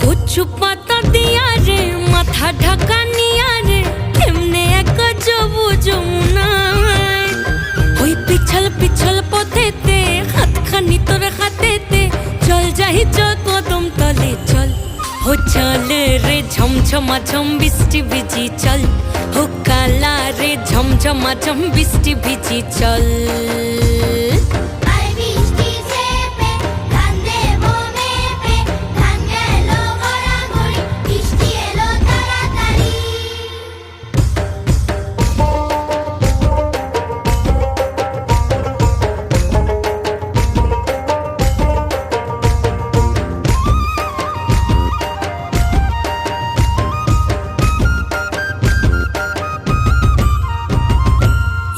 কচু পাতা দিয়া রে মাথা ঢাকা নিয়া রে কেমনে এক যাবো যমুনায় ওই পিছল পিছল পথেতে হাতখানি তোর হাতেতে চল যাই চল কদম তলে চল ও চল রে ঝমঝমা ঝম বৃষ্টি ভিজি চল ও কালা রে ঝমঝমা ঝম বৃষ্টি ভিজি চল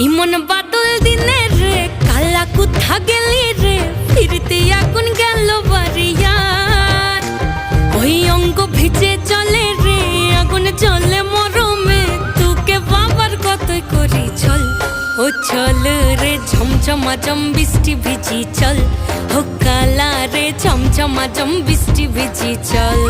ইমন বাদল দিনে রে কালা কোথা গেলি রে ফিরতে আগুন গেল বাড়িয়ার ওই অঙ্গ ভিজে চলে রে আগুন চলে মরমে তোকে বাবার কতই করি চল ও চল রে ঝমঝমা ঝম বৃষ্টি ভিজি চল ও কালা রে ঝমঝমা ঝম বৃষ্টি ভিজি চল